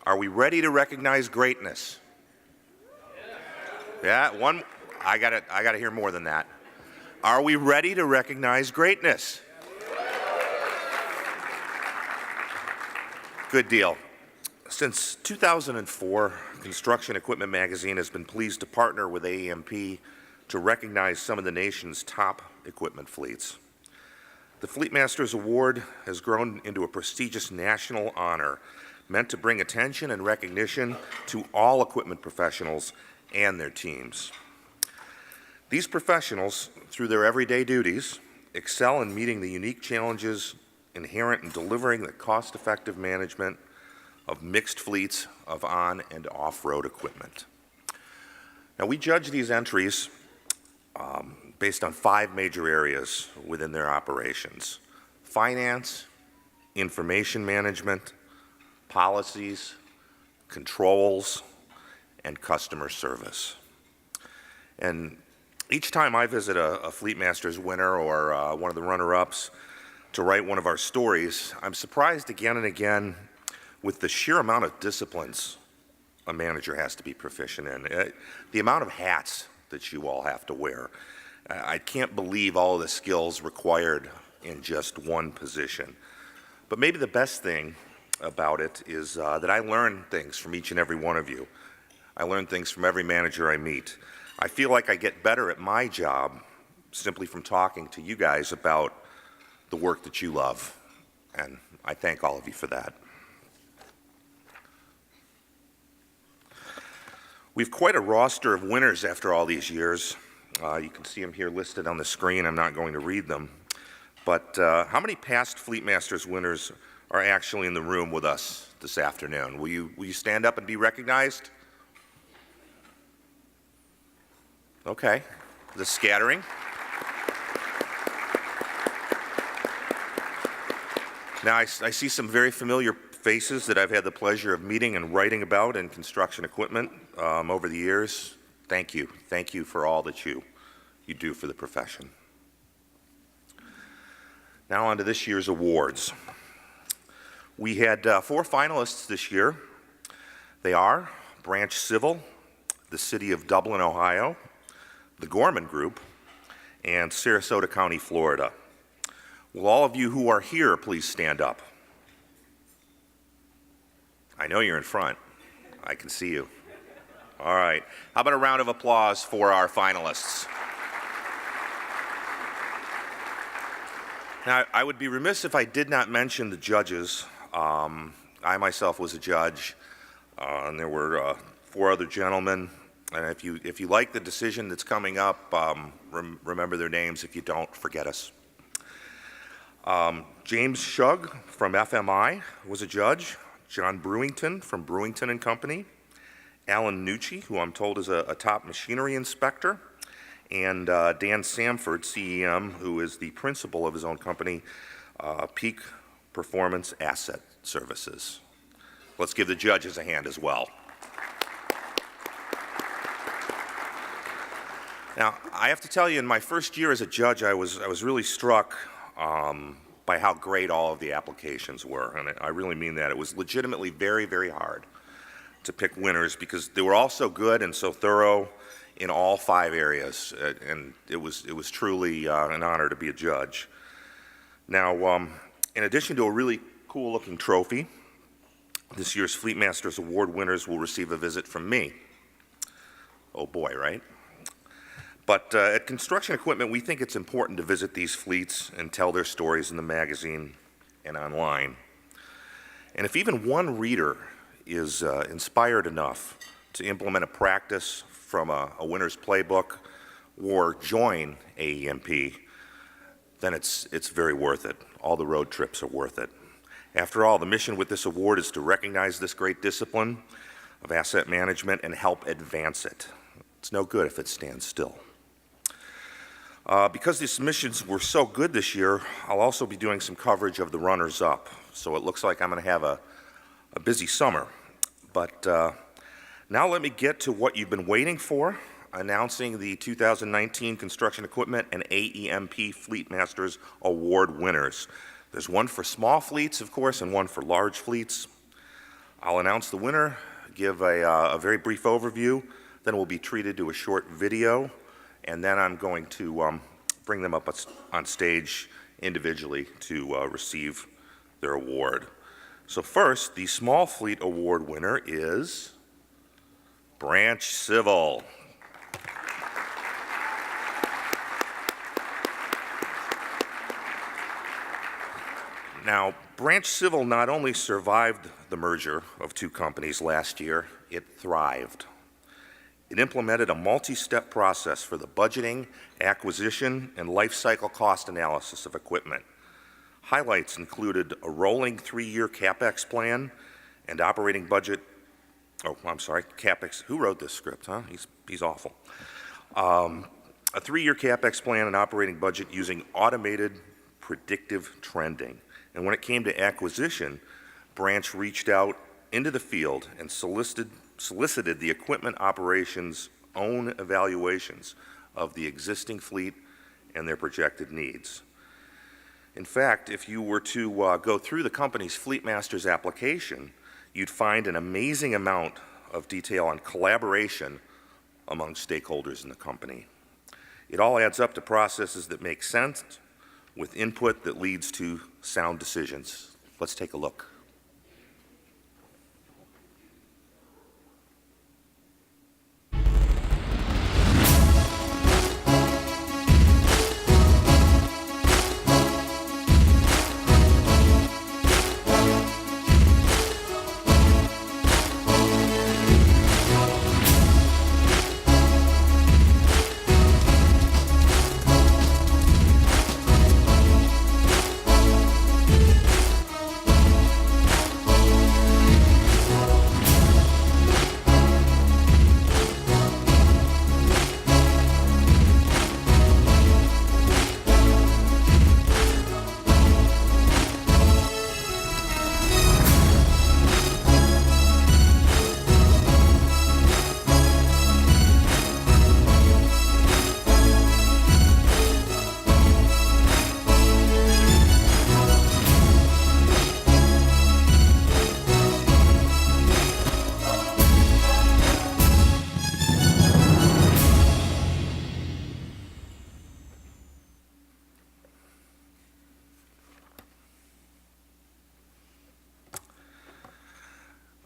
Are we ready to recognize greatness? Yeah, one. I gotta hear more than that. Are we ready to recognize greatness? Good deal. Since 2004, Construction Equipment Magazine has been pleased to partner with AEMP to recognize some of the nation's top equipment fleets. The Fleet Masters Award has grown into a prestigious national honor meant to bring attention and recognition to all equipment professionals and their teams. These professionals, through their everyday duties, excel in meeting the unique challenges inherent in delivering the cost-effective management of mixed fleets of on- and off-road equipment. Now, we judge these entries based on 5 major areas within their operations: finance, information management, policies, controls, and customer service. And each time I visit a Fleet Masters winner or one of the runner-ups to write one of our stories, I'm surprised again and again with the sheer amount of disciplines a manager has to be proficient in. The amount of hats that you all have to wear. I can't believe all of the skills required in just one position. But maybe the best thing about it is that I learn things from each and every one of you. I learn things from every manager I meet. I feel like I get better at my job simply from talking to you guys about the work that you love, and I thank all of you for that. We've quite a roster of winners after all these years. You can see them here listed on the screen. I'm not going to read them. But how many past Fleet Masters winners are actually in the room with us this afternoon? Will you stand up and be recognized? Okay. The scattering. Now, I see some very familiar faces that I've had the pleasure of meeting and writing about in construction equipment over the years. Thank you. Thank you for all that you do for the profession. Now on to this year's awards. We had 4 finalists this year. They are Branch Civil, the City of Dublin, Ohio, the Gorman Group, and Sarasota County, Florida. Will all of you who are here please stand up? I know you're in front. I can see you. All right. How about a round of applause for our finalists? Now, I would be remiss if I did not mention the judges. I myself was a judge, and there were 4 other gentlemen. And if you like the decision that's coming up, remember their names. If you don't, forget us. James Shug from FMI was a judge. John Brewington from Brewington and Company. Alan Nucci, who I'm told is a top machinery inspector. And Dan Samford, CEM, who is the principal of his own company, Peak Performance Asset Services. Let's give the judges a hand as well. Now, I have to tell you, in my first year as a judge, I was really struck by how great all of the applications were, and I really mean that. It was legitimately very, very hard to pick winners because they were all so good and so thorough in all 5 areas, and it was truly an honor to be a judge. Now, in addition to a really cool-looking trophy, this year's Fleet Masters Award winners will receive a visit from me. Oh boy, right? But at Construction Equipment, we think it's important to visit these fleets and tell their stories in the magazine and online. And if even one reader is inspired enough to implement a practice from a winner's playbook or join AEMP, then it's very worth it. All the road trips are worth it. After all, the mission with this award is to recognize this great discipline of asset management and help advance it. It's no good if it stands still. Because these submissions were so good this year, I'll also be doing some coverage of the runners-up. So it looks like I'm going to have a busy summer. But now let me get to what you've been waiting for, announcing the 2019 Construction Equipment and AEMP Fleet Masters Award winners. There's one for small fleets, of course, and one for large fleets. I'll announce the winner, give a very brief overview, then we'll be treated to a short video, and then I'm going to bring them up on stage individually to receive their award. So first, the Small Fleet Award winner is Branch Civil. Now, Branch Civil not only survived the merger of two companies last year, it thrived. It implemented a multi-step process for the budgeting, acquisition, and life cycle cost analysis of equipment. Highlights included a rolling 3-year CapEx plan and operating budget. Oh, I'm sorry, CapEx. Who wrote this script, huh? He's awful. A 3-year CapEx plan and operating budget using automated predictive trending. And when it came to acquisition, Branch reached out into the field and solicited the equipment operations' own evaluations of the existing fleet and their projected needs. In fact, if you were to go through the company's Fleet Master's application, you'd find an amazing amount of detail on collaboration among stakeholders in the company. It all adds up to processes that make sense with input that leads to sound decisions. Let's take a look.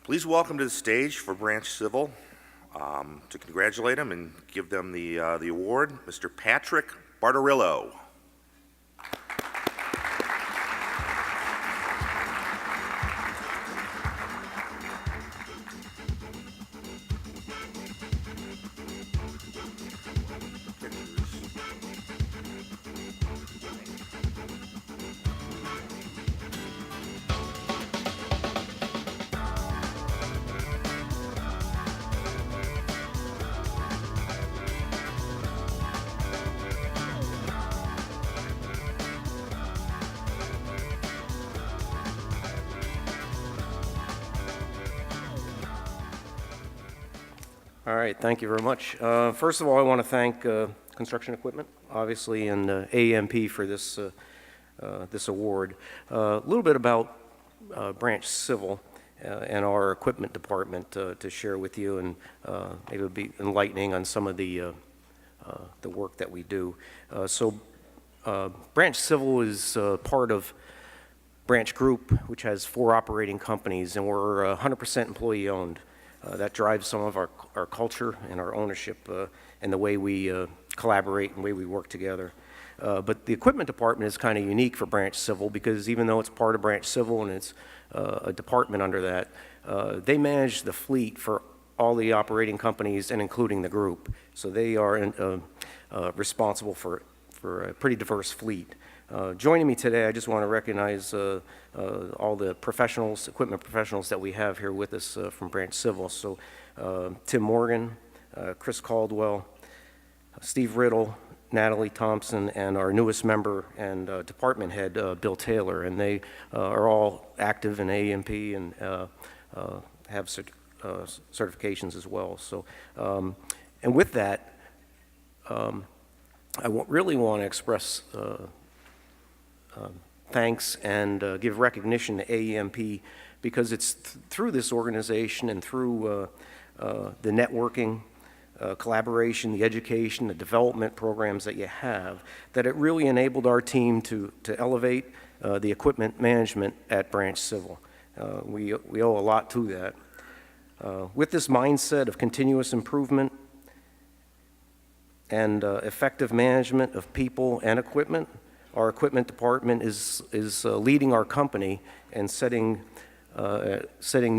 Please welcome to the stage for Branch Civil to congratulate them and give them the award, Mr. Patrick Bartarillo. All right, thank you very much. First of all, I want to thank Construction Equipment, obviously, and AEMP for this, this award. A little bit about Branch Civil and our equipment department to share with you, and maybe it'll be enlightening on some of the work that we do. Branch Civil is part of Branch Group, which has 4 operating companies, and we're 100% employee-owned. That drives some of our culture and our ownership and the way we collaborate and the way we work together. But the equipment department is kind of unique for Branch Civil because even though it's part of Branch Civil and it's a department under that, they manage the fleet for all the operating companies and including the group. So they are responsible for a pretty diverse fleet. Joining me today, I just want to recognize all the professionals, equipment professionals that we have here with us from Branch Civil. So Tim Morgan, Chris Caldwell, Steve Riddle, Natalie Thompson, and our newest member and department head, Bill Taylor. And they are all active in AEMP and have certifications as well. So, and with that, I really want to express thanks and give recognition to AEMP, because it's through this organization and through the networking, collaboration, the education, the development programs that you have, that it really enabled our team to elevate the equipment management at Branch Civil. We owe a lot to that. With this mindset of continuous improvement and effective management of people and equipment, our equipment department is leading our company and setting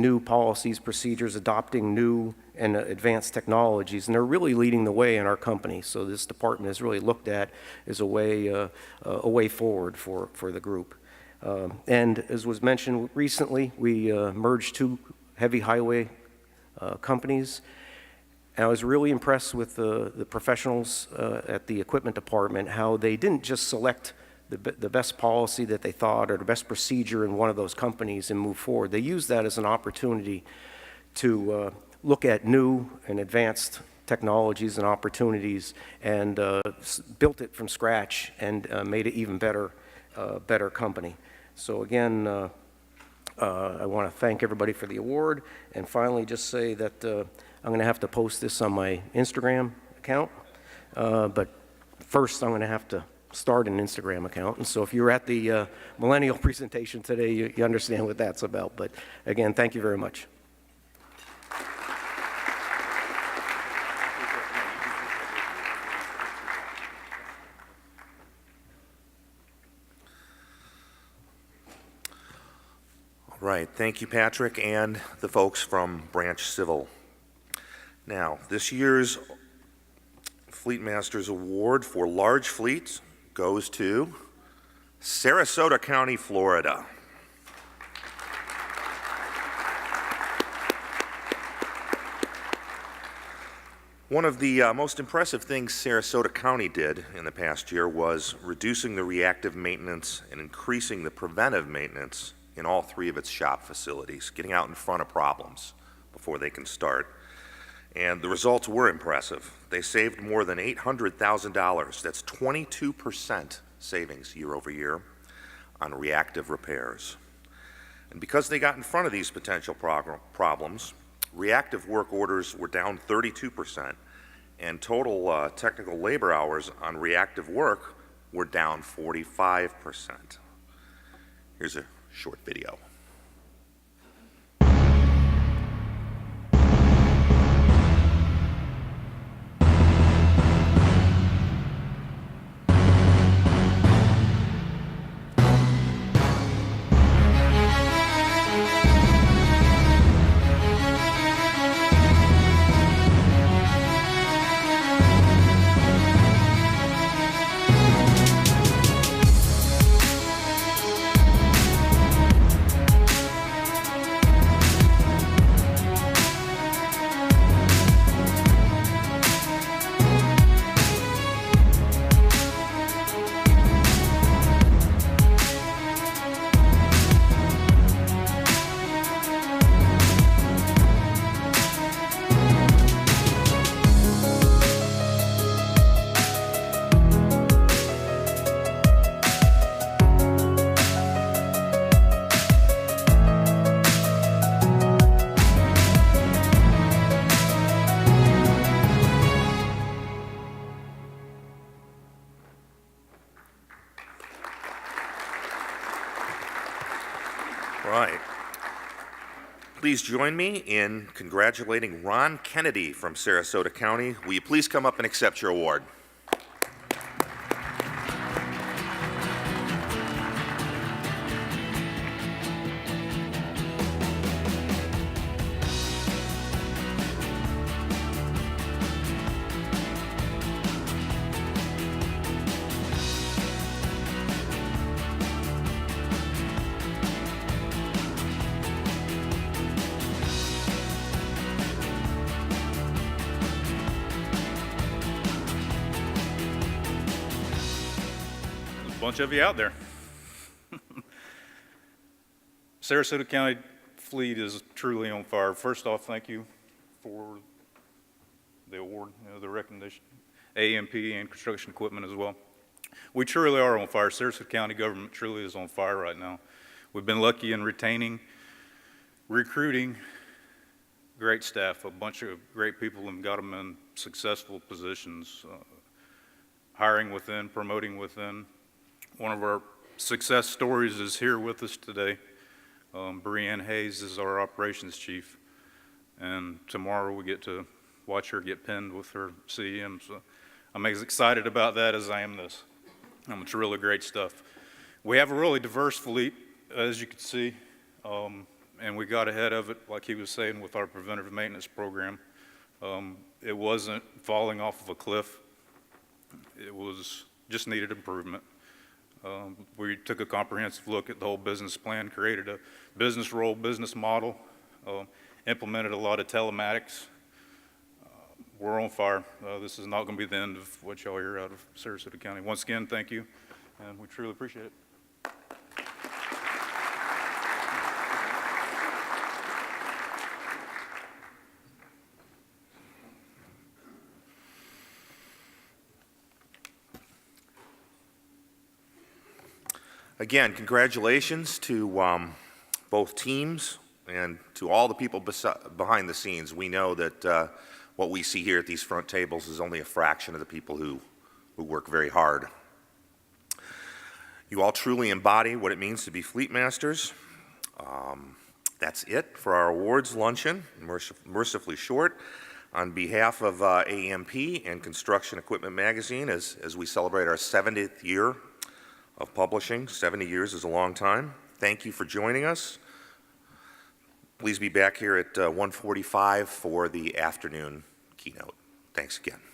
new policies, procedures, adopting new and advanced technologies, and they're really leading the way in our company. So this department is really looked at as a way forward for the group. And as was mentioned recently, we merged two heavy highway companies. And I was really impressed with the professionals at the equipment department, how they didn't just select the best policy that they thought or the best procedure in one of those companies and move forward. They used that as an opportunity to look at new and advanced technologies and opportunities and built it from scratch and made it even better company. So again, I want to thank everybody for the award, and finally just say that I'm going to have to post this on my Instagram account, but first I'm going to have to start an Instagram account. And so if you were at the millennial presentation today, you understand what that's about. But again, thank you very much. All right, thank you, Patrick, and the folks from Branch Civil. Now, this year's Fleet Masters Award for large fleets goes to Sarasota County, Florida. One of the most impressive things Sarasota County did in the past year was reducing the reactive maintenance and increasing the preventive maintenance in all three of its shop facilities, getting out in front of problems before they can start. And the results were impressive. They saved more than $800,000. That's 22% savings year over year on reactive repairs. And because they got in front of these potential problems, reactive work orders were down 32%, and total technical labor hours on reactive work were down 45%. Here's a short video. Right. Please join me in congratulating Ron Kennedy from Sarasota County. Will you please come up and accept your award? Bunch of you out there. Sarasota County fleet is truly on fire. First off, thank you for the award, the recognition, AEMP and construction equipment as well. We truly are on fire. Sarasota County government truly is on fire right now. We've been lucky in retaining, recruiting great staff, a bunch of great people, and got them in successful positions, hiring within, promoting within. One of our success stories is here with us today. Brianne Hayes is our operations chief, and tomorrow we get to watch her get pinned with her CEM. So I'm as excited about that as I am this. It's really great stuff. We have a really diverse fleet, as you can see, and we got ahead of it, like he was saying, with our preventative maintenance program. It wasn't falling off of a cliff. It was just needed improvement. We took a comprehensive look at the whole business plan, created a business role, business model, implemented a lot of telematics. We're on fire. This is not going to be the end of what y'all hear out of Sarasota County. Once again, thank you, and we truly appreciate it. Again, congratulations to both teams and to all the people behind the scenes. We know that what we see here at these front tables is only a fraction of the people who work very hard. You all truly embody what it means to be fleet masters. That's it for our awards luncheon, mercifully short. On behalf of AEMP and Construction Equipment Magazine, as we celebrate our 70th year of publishing. 70 years is a long time. Thank you for joining us. Please be back here at 1:45 for the afternoon keynote. Thanks again.